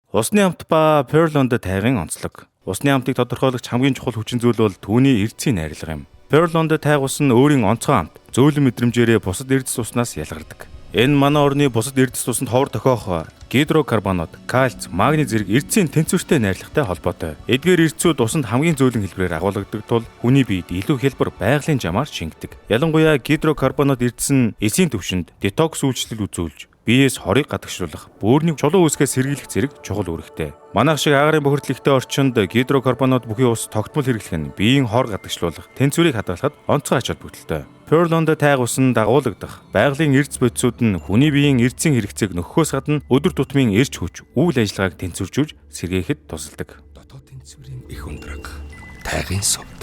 Усны амт ба Pearl-онд тайгын онцлог. Усны амтыг тодорхойлогч хамгийн чухал хүчин зүйл бол түүний эрдэсийн найрлага юм. Pearl-онд тайг ус нь өөрийн онцгой амт, зөөлөн мэдрэмжээрээ бусад эрдэс уснаас ялгардаг. Энэ манай орны бусад эрдэс усанд ховор тохиох гидрокарбонууд, кальц, магний зэрэг эрдэсийн тэнцвэртэй найрлагатай холбоотой. Эдгээр эрдэсүүд усанд хамгийн зөөлөн хэлбэрээр агуулгадаг тул хүний биед илүү хялбар байгалийн жамаар шингэдэг. Ялангуяа гидрокарбонууд эрдэс нь эсийн төвшөнд детокс үйлчлэл үзүүлж биеэс хорыг гадагшруулах, бөөрийн чулуу үүсгээс сэргийлэх зэрэг чухал үүрэгтэй. Манайх шиг агарын бохирдол ихтэй орчинд гидрокарбонууд бүхий ус тогтмол хэрэглэх нь биеийн хор гадагшлуулах, тэнцвэрийг хадгалахад онцгой ач холбогдолтой. Pearl-онд тайг ус нь дагуулгадах, байгалийн эрдэс бодисууд нь хүний биеийн эрдэсийн хэрэгцээг нөхөхөөс гадна өдөр тутмын эрч хүч, үйл ажиллагааг тэнцвэржүүлж сэргээхэд тусалдаг. Дотоод тэнцвэрийн их ундраг, тайгын совд.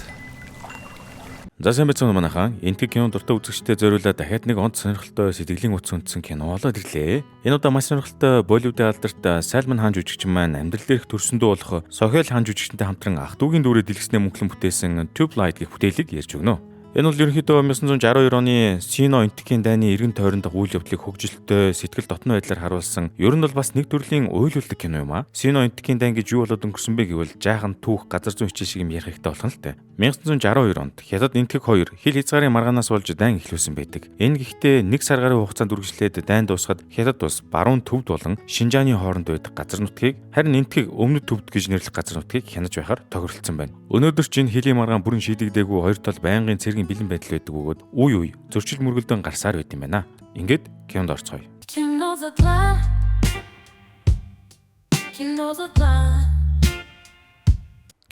За сайн байцгаана манайхаа. Энтэг кино дуртай үзэгчдэд зориулаад дахиад нэг онц сонирхолтой сэтгэлийн утас хүндсэн кино олоод ирлээ. Энэ удаа маш сонирхолтой Болливуудын алдарт Сальман хаан жүжигчин маань амьдрал дээрх төрсөндөө болох Сохел хаан жүжигчтэй хамтран ах トゥ угийн дүүрээ дэлгэснээр мөнгөлөн бүтээсэн Tube Light гэх бүтээлийг ярьж өгнө. Энэ бол ерөнхийдөө 1962 оны Сино энтгийн дайны эргэн тойронд үйл явдлыг хөгжилтэй сэтгэл дотно байдлаар харуулсан. Ер нь бол бас нэг төрлийн уйлуулдаг кино юм а. Сино энтгийн дай гэж юу болоод өнгөрсөн бэ гэвэл жаахан түүх газар зүйн хичээл шиг юм ярих хэрэгтэй болох нь л дээ. 1962 онд Хятад энтэг хоёр хил хязгаарын маргаанаас болж дайн эхлүүлсэн байдаг. Энэ гэхдээ нэг сар гарын хугацаанд үргэлжлээд дайн дуусгаад Хятад улс баруун төвд болон Шинжааны хооронд байдаг газар нутгийг харин энтгийг өмнөд төвд гэж нэрлэх газар нутгийг хянаж байхаар тохиролцсон байна. Өнөөдөр ч энэ хилийн маргаан бүрэн шийдэгдээгүй хоёр тал байнгын цэргийн бэлэн байдал байдаг бөгөөд үе зөрчил мөргөлдөн гарсаар байт юм байна. Ингээд кинонд орцгоё.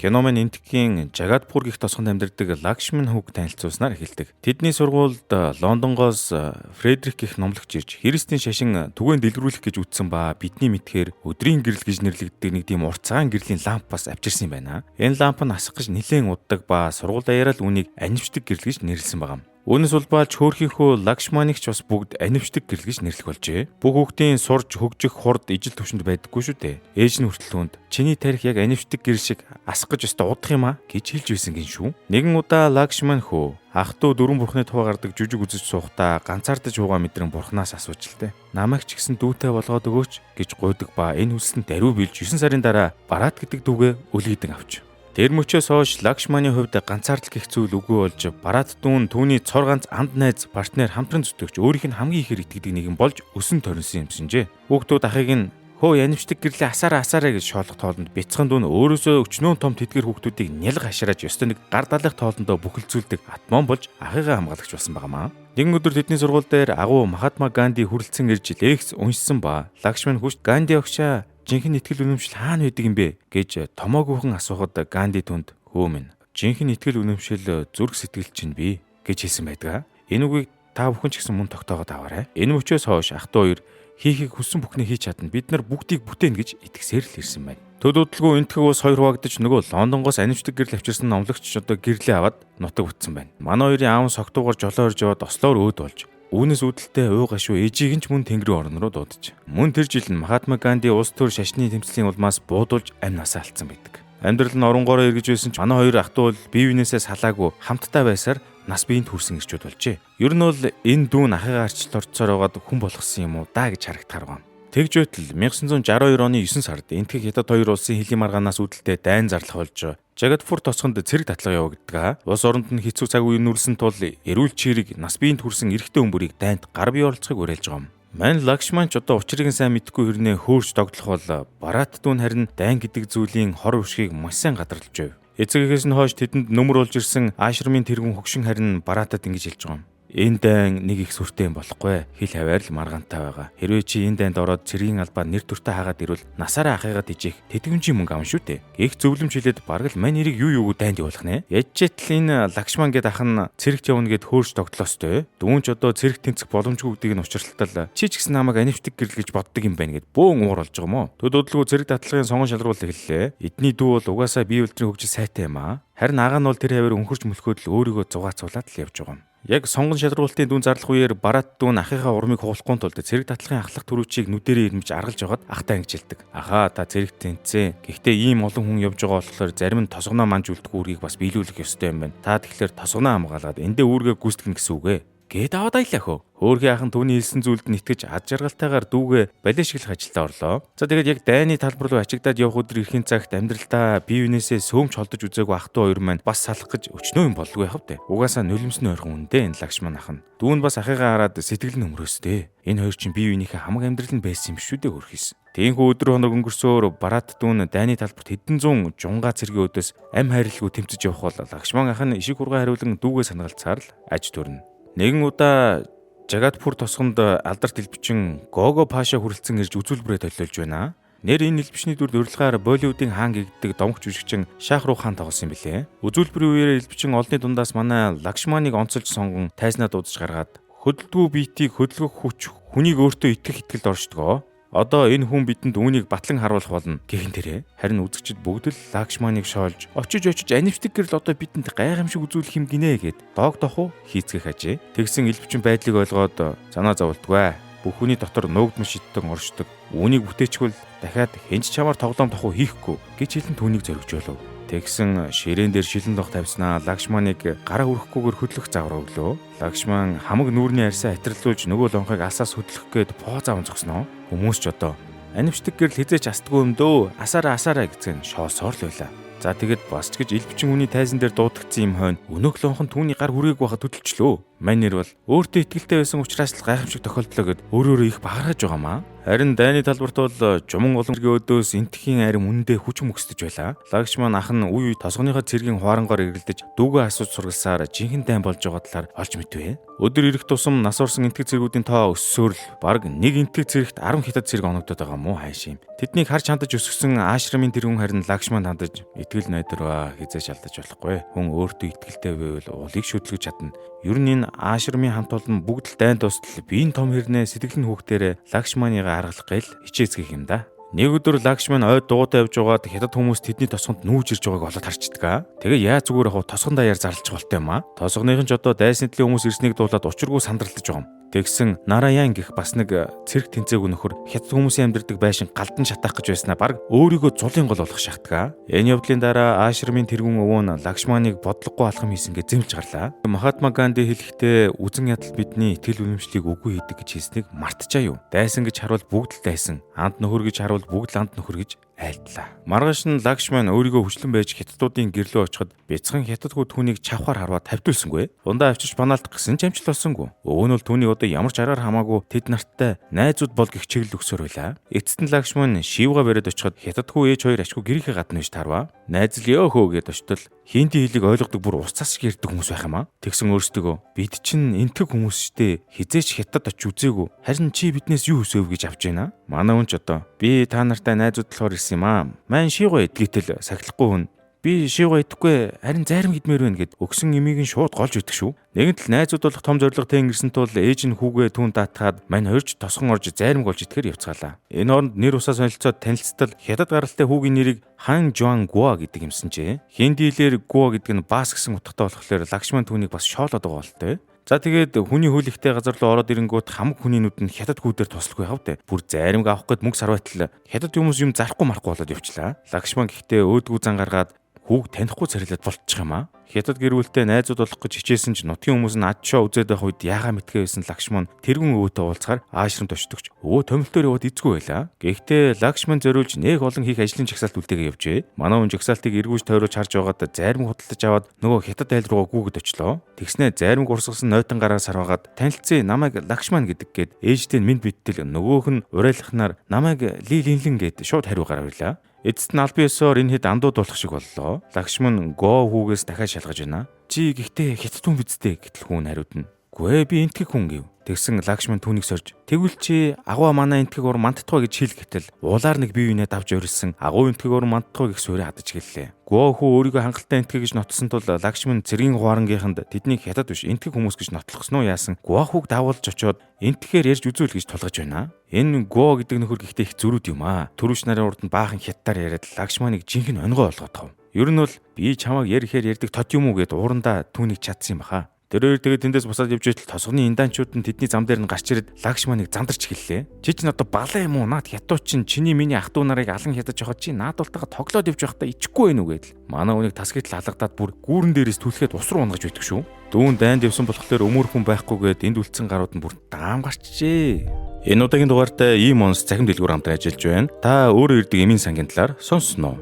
Кино маань энтгийн Жагадпур гих тосгонд амьдардаг Лакшман хүүг танилцуулснаар эхэлдэг. Тэдний сургуульд Лондонгоос Фредрик гих номлогч ирж Христийн шашин түгээн дэлгэрүүлэх гэж үтсэн ба бидний мэдхээр өдрийн гэрэл гэж нэрлэгддэг нэг тийм урт цагаан гэрлийн ламп бас авчирсан юм байна. Энэ ламп нь асах гэж нэлээд уддаг ба сургууль даяараа л үнийг анивчдаг гэрэл гэж нэрлсэн байгаа юм. Үүнээс улбаалж хөөрхийнхөө Лакшманыг ч бас бүгд анивчдаг гэрэл гэж нэрлэх болжээ. Бүх хүүхдийн сурж хөгжих хурд ижил төвшөнд байдаггүй шүү дээ. Ээж нь хүртэл түнд чиний тарих яг анивчдаг гэрэл шиг асах гэж өстө удах юм а гэж хэлж байсан гин шүү. Нэгэн удаа Лакшман хөө ах トゥ дөрвөн бурхны тухай гардаг жүжиг үзэж суухдаа ганцаардаж байгаа мэдрэн бурхнаас асууж л дээ. Намайг ч гэсэн дүүтэй болгоод өгөөч гэж гуйдаг ба энэ хүслэнд даруй билж 9 сарын дараа Барат гэдэг дүүгээ үлийдэн авч. Тэр мөчөөс хойш Лакшманы хувьд ганцаардал гэх зүйл үгүй болж Барат дүүн түүний цор ганц анд найз партнер хамтран зүтгэж өөрийнх нь хамгийн ихээр итгэдэг нэгэн болж өсөн торинсон юмсанжээ. Хүүхдүүд ахыг нь хөө янивчдаг гэрлээ асаараа гэж шоолох тоолонд бяцхан дүүн өөрөөсөө өчнөө том тэдгэр хүүхдүүдийг нялга хашарааж ёстой нэг гар далах тоолондоо бүхэлзүүлдэг атмон болж ахыгаа хамгаалагч болсон байгаамаа. Нэгэн өдөр тэдний сургууль дээр агуу Махатма Ганди хүрэлцэн ирж лекц уншсан ба Лакшман хүч Ганди огшаа жинхэнэ итгэл үнэмшил хаана байдаг юм бэ гэж томоогүйхэн асуухад Ганди түнд хөө минь жинхэнэ итгэл үнэмшил зүрх сэтгэл чинь бий гэж хэлсэн байдаг. Энэ үгийг та бүхэн ч гэсэн мөн тогтоогоод аваарай. Энэ мөчөөс хойш ах トゥ хоёр хийхийг хүссэн бүхнээ хийж чадна. Бид нар бүгдийг бүтээн гэж итгэсээр л ирсэн байна. Төдөөдлгөө энтхэг ус хоёр хуваагдаж нөгөө Лондонгоос анивчдаг гэрэл авчирсан номлогч одоо гэрлээ аваад нутаг бүтсэн байна. Манай хоёрын аав согтуугаар жолоо орж яваад ослоор өөд болж үүнээс үүдэлтэй уу гашуу ээжийг нь ч мөн тэнгэрийн орн руу дуудаж. Мөн тэр жил нь Махатма Ганди улс төр шашны тэмцлийн улмаас буудулж амь насаа алдсан байдаг. Амьдрал нь оронгороо эргэж байсан ч манай хоёр ах トゥ бол бие биенээсээ салаагүй хамтдаа байсаар нас биеинд хүрсэн ирчүүд болжээ. Ер нь бол энэ дүүн ахыгаа арчилт орцоор байгаад хүн болгосон юм уу даа гэж харагдахаар байна. Тэгж байтал 1962 оны 9 сард энтхэг Хятад хоёр улсын хилийн маргаанаас үүдэлтэй дайн зарлах болж Жагадпур тосгонд цэрэг татлага явагддаг. Улс оронд нь хэцүү цаг үе нүрсэн тул эрүүл чирэг нас биеинд хүрсэн эрэгтэй хүмүүрийг дайнд гар бие оролцохыг уриалж байгаа юм. Мань Лакшман ч одоо учрыг нь сайн мэдгүй хэрнээ хөөрч тогтлох бол Барат дүүн харин дайн гэдэг зүйлийн хор өвшгийг маш сайн гадарлаж байв. Эцэгээс нь хойш тэдэнд нөмөр болж ирсэн Ашрамын тэргүүн хөгшин харин Баратад ингэж хэлж байгаа юм. Энэ дайн нэг их сүртэй юм болохгүй. Хил хаваар л маргаантай байгаа. Хэрвээ чи энэ дайнд ороод цэргийн албаа нэр төртөө хаагаад ирвэл насаараа ахыгаад ижих тэтгэмжийн мөнгө авна шүү дээ. Их зөвлөмж хэлээд бараг л мань нэрийг юу дайнд явуулах нэ. Ядчитл энэ Лакшман гэд ах нь цэрэгт явна гэд хөөрч тогтлоостой. Дүүн ч одоо цэрэг тэнцэх боломжгүй гэдгийг нь учралтал чи ч гэсэн намайг анивчдаг гэрэл гэж боддог юм байна гэд бөөн уур болж байгаа мó. Төдөөдлгөө цэрэг татлагын сонгон шалруулалт эхэллээ. Эдний дүү бол угаасаа бие үлдрийн хөгжил сайтай юм аа. Харин ага нь бол тэр хавар өнхөрч мөлхөөд л өөрийгөө зугаацуулаад л явж байгаа юм. Яг сонгон шалралтын дүүн зарлах үеэр Барат дүүн ахыгаа урмыг хугалахгүй тулд цэрэг татлагын ахлах төрүүчийг нүдэрээ ирмэж аргалж байгаад ахтай ангижилдэг. Ахаа та цэрэг тэнцээ. Гэхдээ ийм олон хүн явж байгаа болохоор зарим нь тосгоноо манж үлдэх үүргийг бас биелүүлэх ёстой юм байна. Та тэгэхээр тосгоноо хамгаалаад эндээ үүргээ гүйцэтгэнэ гэсэн үг ээ Гээд аваад аялаа хөө. Хөөрхий ахын түүний хэлсэн зүйлд нь итгэж ад жаргалтайгаар дүүгээ балиашиглах ажилдаа орлоо. За тэгээд яг дайны талбар руу ачигдаад явх өдөр ирэхин цагт амьдралдаа бие биенээсээ сөөмч холдож үзээгүй ах トゥ хоёр маань бас салах гэж өчнөө юм болгүй явах дээ. Угаасаа нулимсны ойрхон үндэ энэ Лакшман ах нь. Дүүн бас ахыгаа хараад сэтгэл нь өмрөөстэй. Энэ хоёр чинь бие биенийхээ хамаг амьдрал нь байсан юм шүү дээ хөрхийс. Тиймгүй өдөр хоног өнгөрсөөр Барат дүүн дайны талбарт хэдэн зуун жунгаа цэргийн өдөөс ам хайрлгүй тэмцэж явх бол Лакшман ах нь ишиг хургай хариулан дүүгээ санагалцаар л аж төрнө. Нэгэн удаа Жагатпур тосгонд алдарт элбичин Гого Паша хүрэлцэн ирж үзүүлбэрээ төлөөлж байна. Нэр энэ элбичний дүрд урилгаар Болливуудын хаан гэгддэг домогч жүжигчин Шахрух хаан тоглосон юм билээ. Үзүүлбэрийн үеэр элбичин олонний дундаас манай Лакшманыг онцолж сонгон тайзнаа дуудаж гаргаад хөдөлгөө биетийг хөдөлгөх хүч хүнийг өөртөө итгэх итгэлд оршдгоо. Одоо энэ хүн бидэнд үүнийг батлан харуулах болно гэхин тэрэ. Харин үзэгчид бүгд л Лакшманыг шоолж очиж анивчдаг гэрэл одоо бидэнд гайхамшиг үзүүлэх юм гинэ гэд доог дохуу хийцгэх ажээ. Тэгсэн элбичин байдлыг ойлгоод занаа зовлтгүй. Бүх хүний дотор нуугдмал шиддэг оршдог. Үүнийг бүтээчгүй дахиад хинч чамаар тоглоом тохуу хийхгүй гэж хэлэн түүнийг зоригжоолов. Тэгсэн ширээн дээр шилэн дох тавьснаа Лакшманыг гараа өрөхгүйгээр хөдлөх загвар өглөө. Лакшман хамаг нүүрний арьсаа атирлуулж нөгөө лонхыг алсаас хөдлөх гээд поозаа онцгосноо. Хүмүүс ч одоо анивчдаг гэрэл хизээч астгүй юм дөө. Асаараа гэцэн шоосоор л байлаа. За тэгэд бас ч гэж элбичин хүний тайзан дээр дуудагдсан юм хойно өнөөх лонхон түүний гар хүрээгүй байхад хөдөлчлөө. Мань нэр бол өөртөө итгэлтэй байсан учраас л гайхамшиг тохиолдлоо гэд өөрөө их бахархаж байгаамаа. Харин дайны талбарт бол жуман олон өдөөс энтхийн арим үнэндээ хүч мөксдөж байлаа. Лакшман ах нь үе тосгоныхоо цэргийн хуарангоор эргэлдэж дүүгээ асууж сургалсаар жинхэнэ дайн болж байгаа талаар олж мэдвэ. Өдөр ирэх тусам нас орсон энтэг цэргүүдийн тоо өссөөр л баг нэг энтэг цэрэгт 10 хятад цэрэг оногдоод байгаа мó хайш юм. Тэднийг харж хандаж өсгсөн Аашрамын тэргүүн харин Лакшман хандаж итгэл найдвар хизээч алдаж болохгүй. Хүн өөртөө итгэлтэй байвал улыг шүтлгэж чадна. Ер нь энэ Аашрамын хамт олон бүгд л дайн тусдал биеийн том хэрнээ сэтгэл нь хүүхдээрээ Лакшманыг аргалах гээл хичээцгэх юм да. Нэг өдөр Лакшман ойд дуугад явж байгаад хятад хүмүүс тэдний тосгонд нүүж ирж байгааг олоод харчдаг. Тэгээ яа зүгээр ахав тосгон даяар зарлж болтой юм а. Тосгоныхын ч одоо дайсны төлөө хүмүүс ирснийг дуулаад учиргүй сандралдаж байгаа юм. Тэгсэн Нараян гэх бас нэг цэрэг тэнцээг өнөхөр хятад хүмүүсийн амьдардаг байшин галдан шатаах гэж байснаа баг өөрийгөө зулын гол болгох шахдгаа. Энэ явдлын дараа Аашрамын тэргүүн өвөө нь Лакшманыг бодлогогүй алхам хийсэн гэж зэмлж гарлаа. Махатма Ганди хэлэхдээ үзэн ядал бидний итгэл үнэмшлийг үгүй хийдэг гэж хэлснийг мартчихаа юу. Дайсан гэж харуул бүгд л дайсан. Анд нөхөр гэж харуул бүгд л анд нөхөр гэж айлтлаа. Маргааш нь Лакшман өөрийгөө хүчлэн байж хятадуудын гэрлөө очиход бяцхан хятадгүй түүнийг чавхаар харваад тавьдулсангүй. Дундаа авчиж банаалдах гэсэн ч амжилт олсонгүй. Өвөө нь бол түүний одоо ямар ч аргаар хамаагүй тэд нартай найзууд бол гэх чиглэл өгсөөр байлаа. Эцэст нь Лакшман Шивга бариад очиход хятадгүй ээж хоёр ашгүй гэрийнхээ гадна байж тарваа. Найз л ёохөө гэд очтол хинди хэлийг ойлгодог бүр ус цас шиг ярьдаг хүмүүс байх юм аа. Тэгсэн өөрсдөө бид чинь энтгэг хүмүүс штэ хизээч хятад очиж үзээгүй. Харин чи биднээс юу өсөв гэж авч байна. Манай хүн ч одоо би та нартай найзууд болохоор ирсэн юм аа. Мань Шивга эдгээтэл сахилахгүй хүн. Би Шивга идэхгүй харин зарим идмээр байна гэд өгсөн имийг нь шууд голж идэг шүү. Нэгэнт л найзууд болох том зорилготой ингэсэн тул ээж нь хүүгээ түүн даатгаад мань хоёрч тосгон орж зарим голж идэхээр явцгаалаа. Энэ оронд нэр усаа солилцоод танилцтал хятад гаралтай хүүгийн нэрийг Хан Жуан Гуа гэдэг юмсан чи. Хинди хэлээр Гуа гэдэг нь бас гэсэн утгатай болохоор Лакшман түүнийг бас шоолоод байгаа болтой. За тэгээд хүний хөлөгтэй газар руу ороод ирэнгүүт хамаг хүний нүд нь хятад хүүдээр туслахгүй явдэ. Бүр заримг авах гээд мөнгө сарвайтал хятад хүмүүс юм зарахгүй марахгүй болоод явчлаа. Лакшман гэхдээ өөдгүү зан гаргаад хүүг танихгүй царилаад болчих юм аа. Хятад гэрүүлтэй найзууд болох гэж хичээсэн ч нутгийн хүмүүс нь ад шоо үзээд байх үед яага мэдгээ байсан Лакшман тэргүүн өвөөтэй уулзгаар Аашрамд очдогч өвөө томилтоор яваад эзгүй байлаа. Гэхдээ Лакшман зориулж нэг олон хийх ажлын жагсаалт үлдээгээ явжээ. Манай хүн жагсаалтыг эргүүлж тойруулж харж байгаад зарим худалдаж аваад нөгөө хятад айл руугаа гүгэд очлоо. Тэгснэ зарим урсгасан нойтон гараар сарваагаад танилцээ намайг Лакшман гэдэг гээд ээжтэй нь минь биттэл нөгөөх нь урайлахнаар намайг Лилинлэн гээд шууд хариу гаргавлаа. Эцэст нь албан ёсоор энэ хэд андууд болох шиг боллоо. Лакшман Го хүүгээс дахиад шалгаж байна. Чи гэхдээ хятад хүн биздэй гэтэл хүн хариудна. Гүй би энтгэг хүн гэв. Тэгсэн Лакшман түүнийг сорж тэгвэл чи агуу манай энтгэг уур мантатгой гэж хэл гэтэл уулаар нэг бие биенээ давж өрөлсөн агуу энтгэг уур мантатгой гэх суурийг хадаж гэллээ. Го хүү өөрийгөө хангалттай энтгэг гэж нотсон тул Лакшман цэргийн хуарангийнханд тэднийг хятад биш энтгэг хүмүүс гэж нотлохсон уу яасан. Го хүүг давуулж очоод энтгэхээр ярьж үзүүл гэж тулгаж байна. Энэ Го гэдэг нөхөр гэхдээ их зөрүүд юм аа. Төрүүч нарын урд нь баахан хятадаар яриад Лакшманыг жинхэнэ онгой болгоод тав. Ер нь бол би чамайг ярихээр ярьдаг тот юм уу гэд уурандаа түүнийг чадсан юм баха. Тэр хоёр тэгээд тэндээс босоод явж байтал тосгоны индаанчууд нь тэдний зам дээр нь гарч ирээд Лакшманыг замдарч эхэллээ. Чи ч одоо балаа юм уу? Наад хятад чинь чиний миний ах トゥ нарыг алан хятаж явахад чи наадуултайгаа тоглоод явж байхдаа ичхгүй байноу гэдэл. Манай үнийг тасгитл алгадаад бүр гүүрэн дээрээс түлхээд ус руу унгаж байтг шүү. Дүүн дайнд явсан болохоор өмөрхөн байхгүйгээд энд үлдсэн гарууд нь бүр даам гарчжээ. Энэ удаагийн дугаарт ийм онс цахим дэлгүүр хамтран ажиллаж байна. Та өөрөө ирдэг эмийн сангийн талаар сонсноо.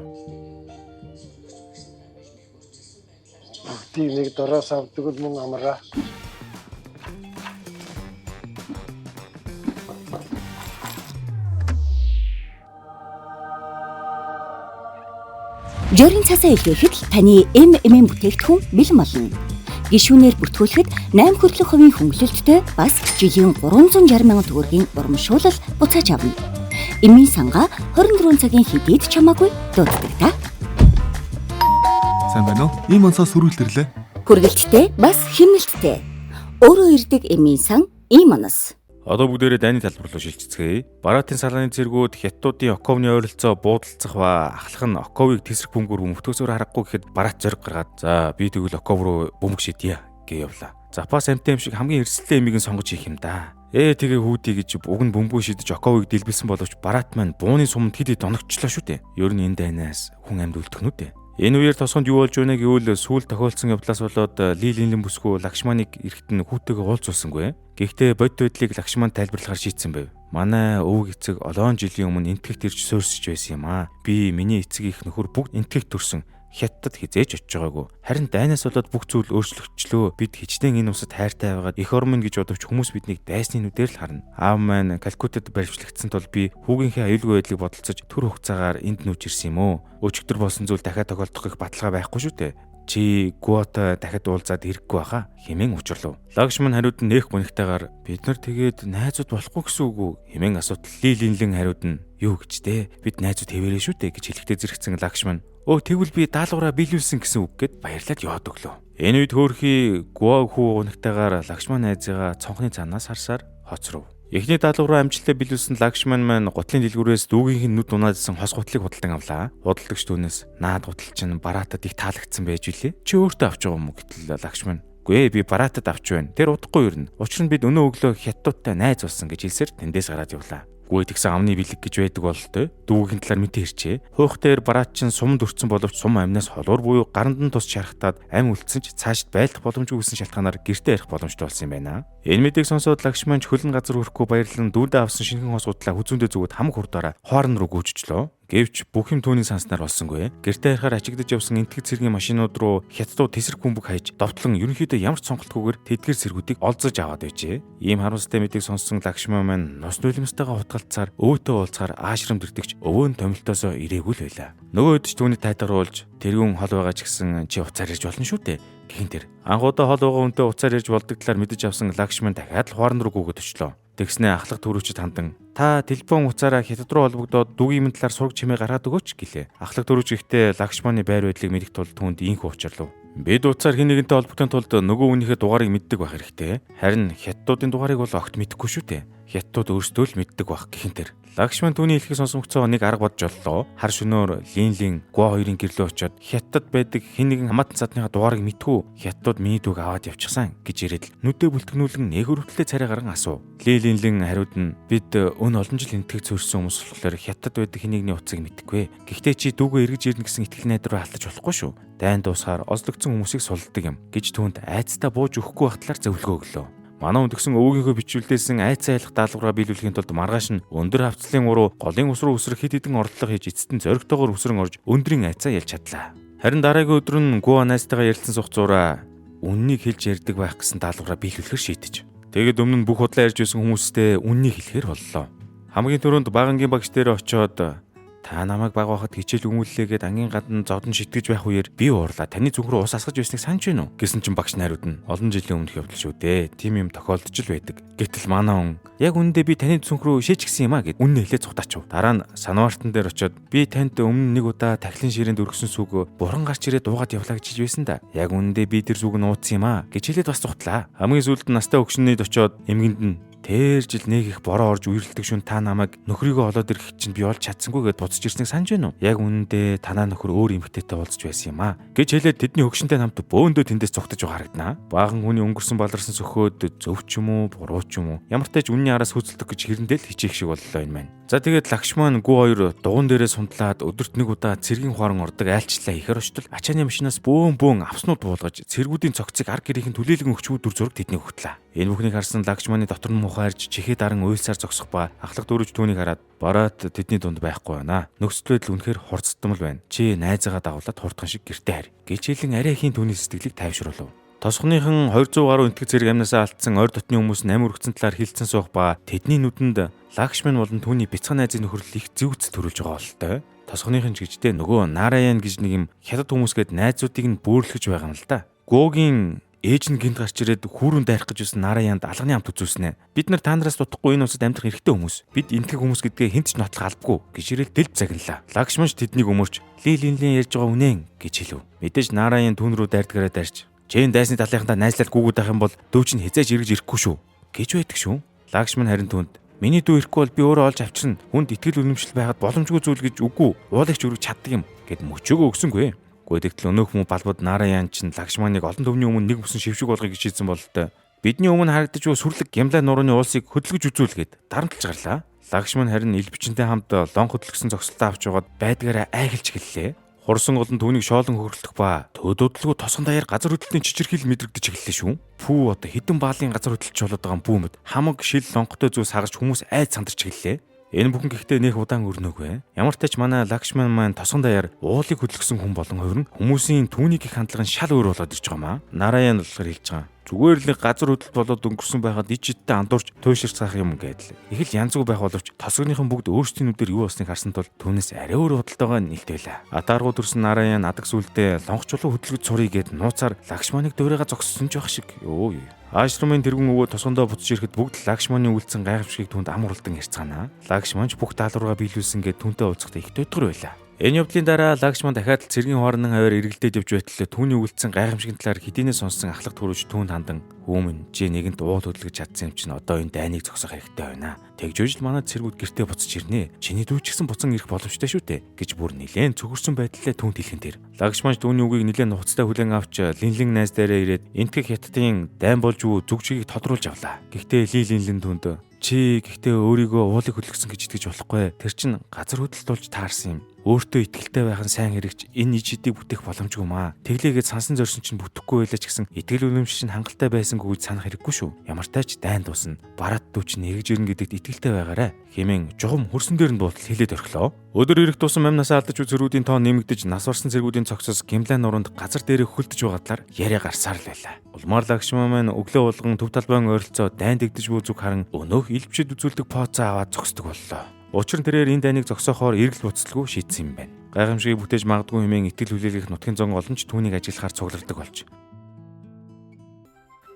Бүгдийг нэг дороос авдаг л мөн амраа. Жорийн цасаа илгээхэд таны ММ бүтээгдэхүүн бэлэн болно. Гишүүнээр бүртгүүлэхэд 8 хүртэлх хувийн хөнгөлөлттэй бас жилийн 360 мянган төгрөгийн урамшуулал буцааж авна. Эмийн сангаа 24 цагийн хэдийд чамаагүй дууддаг та. Сайн байна уу? Ийм онцоос сүрүүлдэрлээ. Хүргэлттэй бас хэмнэлттэй. Өөрөө ирдэг эмийн сан ийм онос. Одоо бүгдээрээ дайны талбар руу шилжицгээе. Бараатын салааны цэргүүд хятадуудын Оковны ойролцоо буудалцах ба ахлах нь Оковыг тесрэг бөмбөр мөвтгөөсөөр харахгүй гэхэд бараат зориг гаргаад за би тэгвэл Оков руу бөмбөг шидье гэж явлаа. Запас амтай юм шиг хамгийн эрсдэлтэй эмийг нь сонгож ийх юм да. Тэгээ хүүдий гэж уг нь бөмбөг шидэж Оковыг дэлбэлсэн боловч бараат маань бууны суманд хэд доногчлоо шүү дээ. Ер нь энэ дайнаас хүн амьд үлдэх нүдэ. Энэ үеэр тосгонд юу болж байна гэвэл сүүл тохиолдсон явдлаас болоод Лилинлэн бүсгүй Лакшманыг эрэхт нь хүүтэйгээ уулзуулсангүй. Гэхдээ бодит байдлыг Лакшман тайлбарлахаар шийдсэн байв. Манай өвөг эцэг олоон жилийн өмнө энтгэгт ирж суурьсж байсан юм аа. Би миний эцэг их нөхөр бүгд энтгэгт төрсөн. Хятадд хизээж очиж байгаагүй. Харин дайнаас болоод бүх зүйл өөрчлөгчлөө. Бид хичнээн энэ усад хайртай байгаад эх ормон гэж бодовч хүмүүс биднийг дайсны нүдээр л харна. Аав маань Калкутад баривчлагдсан тул би хүүгийнхээ аюулгүй байдлыг бодолцож төр хугацаагаар энд нүүж ирсэн юм уу? Өчигдөр болсон зүйл дахиад тохиолдох их баталгаа байхгүй шүү дээ. Чи Гуата дахиад уулзаад ирэхгүй баха хэмээн учрлав. Лагшман хариуд нь нээх гонхтойгоор бид нар тэгээд найзууд болохгүй гэсэн үг үү хэмээн асуутал Лилинлэн хариуд нь юу гэж те бид найзууд хэвээрээ шүү дээ гэж хэлэхдээ зэрэгцэн Лагшман тэгвэл би даалгавраа биелүүлсэн гэсэн үг гэд баярлаад яваад өглөө. Энэ үед хөөрхий Гуа хүү гонхтойгоор Лагшман найзыгаа цонхны цаанаас харсаар хоцров. Эхний даалгавраа амжилттай биелүүлсэн Лагшман маань гутлын дэлгүүрээс дүүгийнх нь нүд унаадсан хос гутлыг худалдан авлаа. Худалдагч түүнээс наад гутал чинь бараатад их таалагдсан байж үлээ. Чи өөртөө авч байгаа юм уу гэтэл Лагшман үгүй би бараатад авч байна. Тэр удахгүй юу нэ. Учир нь бид өнөө өглөө хятадтай найз болсон гэж хэлсээр тэндээс гараад явлаа. Гүй тэгсэн амны бэлэг гэж байдаг бололтой. Дүүгийн талаар мэдээ ирчээ. Хуйхтэр бараат чинь сумд өртсөн боловч сум амнаас холуур буюу гаранд нь тус шархтаад ам үлдсэн ч цаашд байлдах боломжгүй гэсэн шалтгаанаар гэртээ ярих боломжтой болсон юм байна. Энэ мэдээг сонсоод Лагшман хөлн газар хүрэхгүй баярлан дүүндээ авсан шинхэн хос удлаа хүзүүндээ зүгт хам хурдаараа хоорн руу гүйчихлөө. Гэвч бүх юм түүний санснаар болсонгүй. Гэртээ харахаар ажиглаж явсан энтгэг цэргийн машинууд руу хятадууд тесрэг бөмбөг хайж довтлон ерөнхийдөө ямар ч сонголтгүйгээр тэдгэр цэргүүдийг олзож аваад байжээ. Ийм харамсалтай мэдээг сонссон Лагшман маань нос нулимстайгаа хутгалцаар өвөөтэй уулзахаар аашрамд ирдэгч өвөө нь томилтоосоо ирээгүй л байлаа. Нөгөө хэд ч түүний тайтгаруулж тэрүүн хол байгаа ч гэсэн чи уцаар ирж болно шүү дээ. Гэхин тэр анхудаа хол байгаа үнтэй уцаар ирж болдог талаар мэдэж авсан Лагшман дахиад л хоорн руу гүгэд очлоо. Тэгснээ ахлах төрөвчд хандан та телефон уцаараа хятад руу холбогдоод дүүгийн талаар сураг чимээ гаргаад өгөөч гэлээ. Ахлах төрөвч ихтэй Лагшманы байр байдлыг мэдэх тул түүнд инх уучрлав. Бид уцаар хин нэгэнтэй холбогдсон тулд нөгөө хүнийхээ дугаарыг мэддэг байх хэрэгтэй. Харин хятадуудын дугаарыг бол огт мэдэхгүй шүү дээ. Хятадууд өөрсдөө л мэддэг байх гэхин тэр. Лагшман түүний хэлхийг сонсомгцоо нэг арга бодж оллоо. Хар шөнөөр Линлин Гуа хоёрын гэрлөө очиод хятад байдаг хин нэгэн хамаатан цадныхаа дугаарыг мэдхүү. Хятадууд миний дүүг аваад явчихсан гэж ирээд л нүдээ бүлтгэнүүлэн нэг өрөвтлээ царай гарan асуув. Линлин хариуд нь бид өн олон жил энтгэж зөрсөн хүмүүс болохоор хятад байдаг хин нэгний утсыг мэдэхгүй. Гэхдээ чи дүүгөө эргэж ирнэ гэсэн итгэл найдар руу алдаж болохгүй шүү. Дайн дуусахаар озлогдсон хүмүүсийг сулдаг юм гэж түүнд айцтай бууж өгөхгүй байх талаар зөвлөгөө өглөө. Манай өндгсөн өвгийнхөө бичүүлдээсэн айц айлах даалгавраа биелүүлэхийн тулд маргааш нь өндөр хавцлын уруу голын ус руу өсрөх хэд хэдэн ордлого хийж эцэст нь зоригтойгоор өсрөн орж өндрийн айцаа ялж чадлаа. Харин дараагийн өдөр нь Гуа найзтайгаа ярилцсан сугцуураа үннийг хэлж ярьдаг байх гэсэн даалгавраа биелүүлэхээр шийдэж. Тэгэд өмнө нь бүх худлаа ярьж байсан хүмүүстэй үннийг хэлэхээр боллоо. Хамгийн түрүүнд багангийн багш дээр очиод та намайг баг байхад хичээл өгүүллээгээд ангийн гадна зодон шитгэж байх үеэр би уурлаа. Таны зүг рүү ус асгаж байсныг санаж байна уу? Гэсэн чинь багш найрууд нь олон жилийн өмнөх явдал шүү дээ. Тим юм тохиолдож л байдаг. Гэтэл манай хүн яг үнэндээ би таны зүг рүү шийч гисэн юм а гэд үнэ хэлээ цухтаачв. Дараа нь санаартан дээр очиод би танд өмнө нэг удаа тахилын ширээнд өргөсөн сүг бурхан гарч ирээд дуугаад явлаа гэж хэлж байсан да. Яг үнэндээ би тэр сүг нь ууцсан юм а гэж хэлээд бас цухтлаа. Хамгийн сүүлд нь настай өгшнөд очиод эмгэнд нь Тэр жил нэг их бороо орж үерэлдэг шүн та намайг нөхрийгөө олоод ирэх чинь би олж чадсангүй гэд буцаж ирснийг санаж байна уу? Яг үнэндээ танаа нөхөр өөр эмэгтэйтэй уулзч байсан юм аа. Гэж хэлээд тэдний хөгшөнтэй хамт бөөндөө тэндээс цугтаж харагдана. Баахан хүний өнгөрсөн баларсан сөхөөд зөв ч юм уу, буруу ч юм уу. Ямар ч тач үнний араас хөөцөлдөх гэж хэрэндэл хичээх шиг боллоо энэ маань. За тэгээд Лакшман гүү хоёр дугуун дээрээ сундлаад өдөрт нэг удаа цэргийн хуаран ордог айлчлаа ихээр очтол ачааны машинаас бөөн авснууд буулгаж цэргүүдийн цогцыг ар гэрийнхэн түлээлгэн өгчгүй дүр зураг тэднийг өгтлээ. Энэ бүхнийг харсан Лакшманы дотор нь мухаарж чихээ даран уйлсаар зогсох ба ахлах дөрөж түүнийг хараад бараад тэдний дунд байхгүй байна. Нөхцөл байдал үнэхээр хурцдмал байна. Чи найзаагаа дагуулад хурдхан шиг гэртээ харь. Гэж хэлэн арай ихийн түүний сэтгэлийг тайвшруулв. Тосгоныхон 200 гаруй энтгэг зэрэг амнасаа алдсан ойр дотны хүмүүс намир өргөцсөн талаар хилцэн суух ба тэдний нүдэнд Лакшман болон түүний бяцхан найзын нөхөрлөл их зүйц төрүүлж байгаа болтой. Тосгоныхон ч гэжтэй нөгөө Нараян гэж нэг юм хятад хүмүүсгээд найзуудыг нь бөөрлөж байгаа юм л да. Гөөгийн ээж нь гинт гарч ирээд хүүрэн дайрах гэж байсан Нараянд алганы амт үзүүлснэ. Бид нар та нараас дутхгүй энэ улсад амьдрах эрхтэй хүмүүс. Бид энтгэг хүмүүс гэдгээ хэн ч нотлох албагүй гэж ирэл дэлд загналаа. Лакшман ч тэднийг өмөрч лилийн ярьж байгаа үнэн гэж хэлв. Мэдээж Нараян түүн рүү дайрдгараа дайрч "Чин дайсны талынхаа найзлаад гүгүүд ах юм бол дөө чинь хязээж эргэж ирэхгүй шүү" гэж байдаг шүү. Лакшман харин түүнд "Миний дүү ирэхгүй бол би өөрөө олж авчирна. Хүнд итгэл үнэмшил байгаад боломжгүй зүйл гэж үгүй. Уулыг ч өргөж чаддаг юм" гэд мөчөөгөө өгсөнгүй. Гэхдээ өнөөх мө балбад Нараян чинь Лакшманыг олон төвний өмнө нэг бүсэн шившиг болгохыг шийдсэн бололтой. Бидний өмнө харагдаж буй сүрлэг Гямлай нурууны уулсыг хөдөлгөж үзүүлгээд дарамтлж гарлаа. Лакшман харин элбчинтэй хамт лон хөдлөсөн зогсолтоо авч яваад байдгаараа айхалж гэллээ. Хурсан гол нь түүнийг шоолон хөргөлдөх ба төдөөдлгөө тосон даяар газар хөдлөлтийн чичирхийл мэдрэгдэж эхэллээ шүү. Пүү одоо хэдэн баалын газар хөдлөлт болоод байгаа бүүмэд хамаг шил лонготой зүү сагарч хүмүүс айд сандарч эхэллээ. Энэ бүхэн гэхдээ нэх удаан өрнөөгүй. Ямар ч тач манай Лакшман маань тосон даяар уулыг хөдлөсөн хүн болон хувирн хүмүүсийн түүнийг их хандлага нь шал өөр болоод ирж байгаа маа. Нараян болохоор хэлж байгаа. Зүгээр л газар хөдлөлт болоод өнгөрсөн байхад ичидтэй андуурч туйширцгаах юм гэдэл. Их л янзгүй байх боловч тосгоныхон бүгд өөрсдийн нүдээр юу болсныг харсан тул түүнээс арай өөр худалдаага нэлтвэлээ. Атааргуу төрсөн Нараян адаг сүлдээ лонгочулуу хөдөлгөж сурыг гэд нууцаар Лакшманыг дөөрөөгөө зогссон ч байх шиг. Йоо. Аашрамын тэргүүн өвөө тосгондоо буцаж ирэхэд бүгд Лакшманы үлдсэн гайхамшигыг түнд амруулдан ярьцгаана. Лакшман ч бүх даалгавраа биелүүлсэн гэд түүнтэй уулзахдаа их дөдгөр байлаа. Энэ явдлын дараа Лакшман дахиад л цэргийн хуарнан аваар эргэлдээд явж байтал түүний үлдсэн гайхамшигын талаар хэдийнэ сонссон ахлах төрөж түүнд хандан "Хүүмэн чи нэгэнт уул хөдлөж чадсан юм чинь одоо энэ дайныг зогсоох хэрэгтэй байна. Тэгж үжил манай цэргүүд гэртээ буцаж ирнэ. Чиний дүү ч гэсэн буцан ирэх боломжтой шүү дээ" гэж бүр нилээн цөхөрсөн байдлаа түүнд хэлхэн тэр. Лакшман түүний үгийг нилээн нухацтай хүлээн авч линлэн найз дээрээ ирээд энтгэг хятадын дайн болж юу зүг чигийг тодруулж авлаа. Гэхдээ линлэн түүнд "Чи гэхдээ өөрийгөө уулыг хөдлөсөн гэж итгэж болохгүй. Тэр чинь газар хөдлөлт болж таарсан юм. Өөртөө итгэлтэй байх нь сайн хэрэгч энэ иж хэдийг бүтээх боломжгүй маа. Тэглээгээд сансан зорьсон чинь бүтэхгүй байлаа ч гэсэн итгэл үнэмшил нь хангалттай байсангүй гэж санах хэрэггүй шүү. Ямар ч тач дайн дуусан. Бараад дүү чинь эргэж ирнэ гэдэгт итгэлтэй байгаарай" хэмээн жухам хөрсөн дээр нь дуутал хэлээд орхилоо. Өдөр ирэх тусам амнасаа алдаж буй цэргүүдийн тоо нэмэгдэж нас орсон цэргүүдийн цогцос Гямлай нуруунд газар дээрээ хөлдөж байгаа талаар яриа гарсаар л байлаа. Улмаар Лакшман маань өглөө болгон төв талбайн ойролцоо дайн дэгдэж буй зүг харан өнөөх илбчэд үзүүлдэг поцоо аваад зогсдог боллоо. Учир нь тэрээр энэ дайныг зогсоохоор эргэл буцалгүй шийдсэн юм байна. Гайхамшигыг бүтээж магадгүй хэмээн итгэл хүлээлгэх нутгийн зон олон ч түүнийг ажиглахаар цуглардаг болж.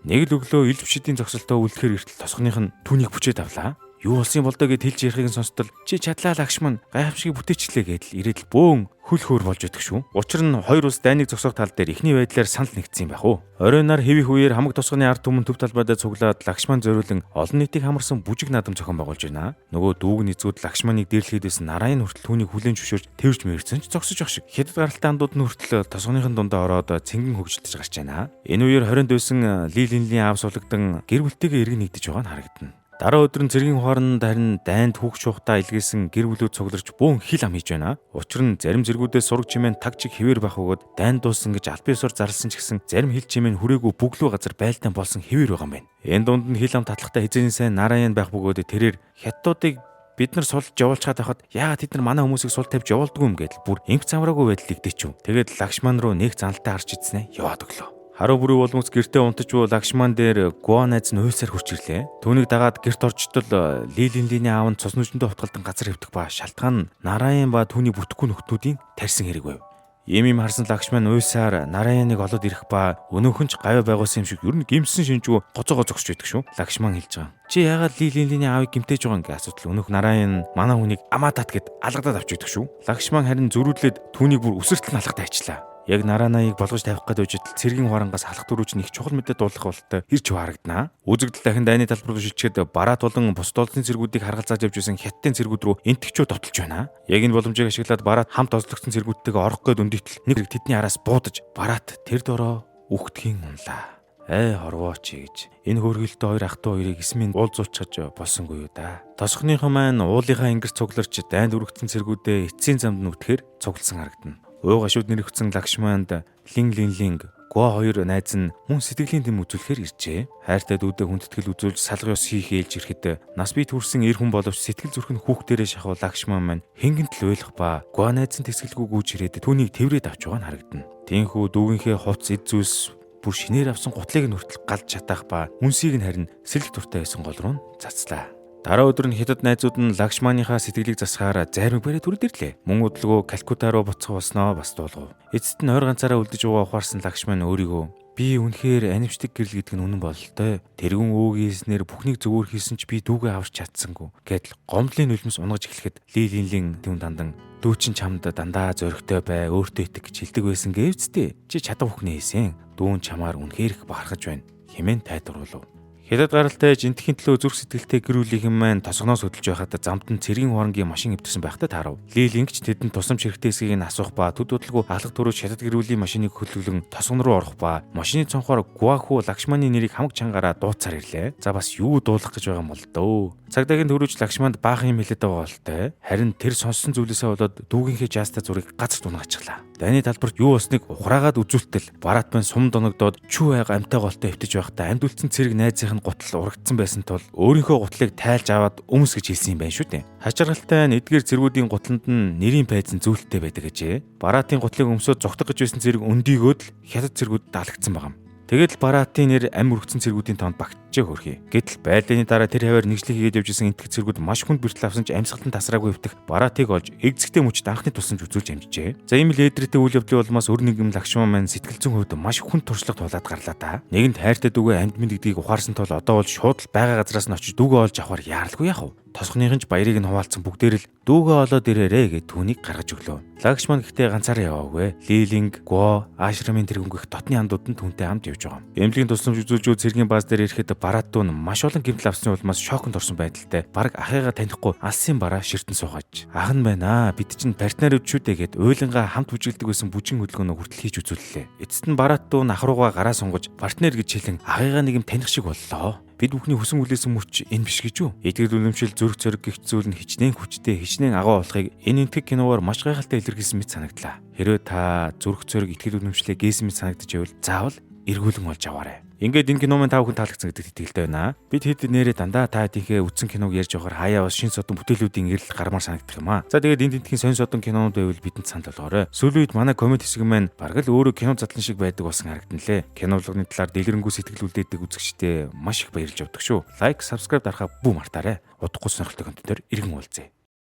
Нэг л өглөө илбчэдийн зогсолтоо үлдэхээр эртэл тосгоных нь түүнийг бүчээд авлаа. Юу болсон бол доо гэд хэлж ярихыг сонстол "Чи чадлаа Лакшман, гайхамшигыг бүтээчлээ" гэдэл ирээд л бөөн хөл хөөр болж идэх шүү. Учир нь хоёр улс дайныг зогсоох тал дээр ихний байдлаар санал нэгдсэн юм байх уу. Оройноор хэвих үеэр хамаг тосгоны ард түмэн төв талбайдаа цуглаад Лакшман зориулан олон нийтийг хамарсан бүжиг наадам зохион байгуулж байна. Нөгөө дүүг нэзгүүд Лакшманыг дээрлэхэд байсан Нараян хүртэл түүнийг хүлээн зөвшөөрч тэрж мэрсэн ч зогсож ах шиг. Хятад гаралтай андууд нь хүртэл тосгоныхон дундаа ороод цэнгэн хөгжилтөж гарч байна. Энэ үеэр 20-нд байсан лилийн аав сулагдсан гэр бүлтэйгээ эргэн нэгдэж байгаа нь харагдана. Дараа өдөр нь цэргийн хуаранд харин дайнд хүүхч шуухтаа илгээсэн гэр бүлүүд цугларч бөөн хил ам хийж байна. Учир нь зарим зэргүүдээс сураг чимээн таг чиг хэвээр байх бөгөөд дайнд дуусан гэж аль биесээр зарласан ч гэсэн зарим хил чимээн хүрээгүй бүглүү газар байлдаан болсон хэвээр байгаа юм байна. Энэ дунд нь хил ам татлахтай хизээний сайн Нараян байх бөгөөд тэрээр хятадуудыг бид нар сулж явуулчихад байхад яагаад тэд нар манай хүмүүсийг сул тавьж явуулдгүй юм гэдэл бүр эмх замраагүй байдал игдэчв. Тэгээд Лакшман руу нэг заналтай харж идснэ яваад өглөө. Харуу бүрий болмоц гэртээ унтаж буй Лакшман дээр Гуа найз нь уйлсаар хурж ирлээ. Түүнийг дагаад гэрт орчтол лилийн аав нь цус нүжиндөө хутгалдан газар хэвтэх ба шалтгаан нь Нараян ба түүний бүтэхгүй нөхдүүдийн тарьсан хэрэг байв. Ийм харсан Лакшман уйсаар Нараяныг олоод ирэх ба өнөөхөн ч гавь байгуулсан юм шиг ер нь гимсэн шинжгүй гоцоогоо зогсож байдаг шүү. Лакшман хэлж байгаа. Чи яагаад лилийн аавыг гимтээж байгаа юм гэ асуудал өнөөх Нараян манай хүнийг амаа тат гэд алгадаад авч идэх шүү. Лакшман харин зөрүүдлээд түүнийг бүр өсөртөл нь алгадаа ажиллаа. Яг нарааныг болгож тавих гээд үжил цэргийн хуарангаас халах дөрүүч нэг чухал мэдээ дуулах бололтой ирж харагдана. Үзэгдэл дахин дайны талбар руу шилжчихэд Бараат болон бусад улсын цэргүүдийг харгалзааж явж байсан хятадын цэргүүд рүү энтгчүүд тотолж байна. Яг энэ боломжийг ашиглаад Бараат хамт озлогдсон цэргүүдтэйгээ орох гээд өндөйтөл нэг хэрэг тэдний араас буудаж Бараат тэр дороо үхтгийн унлаа. Хорвооч гэж энэ хөргөлтөд хоёр ах トゥ хоёрыг эсмийн уулзуулчихж болсонгүй юу да. Тосхныхоо маань уулынхаа ингэс цугларч дайнд үргэцсэн цэргүүдээ эцсийн замд нүтгэхэр цугласан харагдана. Ууга шүд нэрвцэн Лакшманд линг Гуа хоёр найз нь мөн сэтгэлийн тэм үзүүлэхээр иржээ. Хайртай дүүдээ хүндэтгэл үзүүлж салгын ёс хийх ээлж ирэхэд нас бий төрсэн эр хүн боловч сэтгэл зүрх нь хүүхдэрээ шахав Лакшман маань хэнгэнт л ойлгох ба Гуа найз нь тэсгэлгүй гүйж ирээд түүнийг тэврээд авч байгаа нь харагдана. Тинхүү дүүгийнхээ хувц эд зүйлс бүр шинээр авсан гутлыг нь хүртэл галж чадах ба үнсийг нь харин сэлэх дуртай байсан гол руу цацлаа. Дараа өдөр нь хятад найзууд нь Лакшманыхаа сэтгэлийг засахаар зармиг бариад түрд ирлээ. Мөн удалгүй Калкута руу буцах болсноо бас дуулгав. Эцэст нь ойр ганцаараа үлдэж ухаарсан Лакшман өөрийгөө би үнэхээр анимшдаг гэрэл гэдэг нь үнэн бололтой. Тэрүүн өөгийснээр бүхнийг зөвөр хийсэн ч би дүүгээ аварч чадсангүй. Гэтэл гомдлын нулимс унгаж эхлэхэд Лилинлин түн дандан дүү чин чамд дандаа зөрөгтэй бай, өөртөө итг гэж хэлдэг байсан гэвцтэй. Чи чадах бүхнээ хийсэн. Дүүн чамаар үнэхээр их бахархаж байна. Хэмээн тайлбарлав. Хятад гаралтай жинтхийн төлөө зүрх сэтгэлтэй гэр бүлийнхэн маань тосгоноос хөдөлж байхад замд нь цэргийн хуангийн машин эвдэрсэн байхтай таарав. Лилингч тэдэнд тусламж хэрэгтэй эсэхийг нь асуух ба төд бодлого алхах төрөж хятад гэр бүлийн машиныг хөлөглөн тосгон руу орох ба машины цонхоор Гуаху Лакшманы нэрийг хамаг чангаараа дууцаар ирлээ. За бас юу дуулах гэж байгаа юм бол дөө. Цагдаагийн төрөж Лакшманд баахан юм хэлээд байгаа болтой. Харин тэр сонссон зүйлээсээ болоод дүүгийнхээ жаста зургийг газар дунгаачихлаа. Дайны талбарт юу болсныг ухраагаад үзүүлтэл Бараат маань сум доногдоод чүү айга амтай голтой эвтэж байхдаа амьд үлдсэн цэрэг найзынх нь гутал урагдсан байсан тул өөрийнхөө гутлыг тайлж аваад өмс гэж хэлсэн юм байна шүү дээ. Хачиргалтай нь эдгээр цэргүүдийн гутланд нь нэрийн пайзан зөвлөлттэй байдаг гэжээ. Бараатын гутлыг өмсөд зогтох гэж байсан цэрэг өндийгөөд л хятад цэргүүд даалгдсан байгаа юм. Тэгэл Бараатын нэр ам өргөцсөн цэргүүдийн тоонд багтжээ хөрхий. Гэтэл байлдааны дараа тэр хаваар нэгжлэг хийгээд явж исэн энтэг цэргүүд маш хүнд бэртэл авсан ч амьсгалтанд тасраагүй хөвтөх Бараатыг олж эгзэгтэй мөчд анхны тусламж үзүүлж амжижээ. За ийм л ээдрэтэ үйл явдлын улмаас өр нэгэн Лакшман маань сэтгэл зүйн хувьд маш хүнд туршлага туулаад гарлаа та. Нэгэнт хайртай дүүгээ амьд мэд гэдгийг ухаарсан тул одоо бол шууд л байгаа газраас нь очиж дүүгээ олж авахар яаралгүй яах вэ? Тосхныхын ч баярыг нь хуваалцсан бүгдээр л дүүгээ олоод ирээрээ гэд түүнийг гаргаж өглөө. Лакшман гэхдээ ганцаараа яваагүй. Лилинг, Гуо, Ашрамын тэргүнгэх дотны хамтууд нь түүнтэй хамт явж байгаа. Эмнэлгийн тусламж үзүүлж цэргийн бааз дээр ирэхэд Бараат дүүн маш олон гэмтэл авсны улмаас шоконд орсон байдалтай. Бараг ахыгаа танихгүй алсын бараа ширтэн суугаж. Ах нь байна аа бид чинь партнер үдшүүдээ гэд уйлангаа хамт бүжгэлдэг байсан бүжин хөдөлгөөнөө хүртэл хийж үзүүллээ. Эцэст нь Бараат дүүн ах руугаа гараа сунгаж партнер гэж хэлэн ахыгаа нэг юм таних шиг боллоо. Бид бүхний хүсэн хүлээсэн мөч энэ биш гэж үү? Эдгээр үлэмшил зүрх зориг гихт зүйл нь хичнээн хүчтэй, хичнээн агуу болохыг энэ энтэг киноор маш гайхалтай илэрхийлсэн мэт санагдлаа. Хэрвээ та зүрх зориг итгэл үлэмшлээ гээсэн мэт санагдаж байвал заавал эргүүлэн олж аваарай. Ингээд энэ кино маань та бүхэн таалагдсан гэдэгт итгэлтэй байна. Бид хэд нэрээ дандаа та хэдийнхээ үзсэн киног ярьж явахаар хаяа бас шин содон бүтээлүүдийн ирэл гармаар санагдах юм аа. За тэгээд энэ тентхийн сонь содон кинонууд байвал бидэнд санал болгоорой. Сүүлийн үед манай комент хэсэг маань бараг л өөрөө кино задлан шиг байдаг болсон харагдан лээ. Кинологны талаар дэлгэрэнгүй сэтгэл үлдээдэг үзэгчдээ маш их баярлж явдаг шүү. Лайк, subscribe дарахаа бүү мартаарай. Удахгүй сонирхолтой контентоор иргэн уулзъя.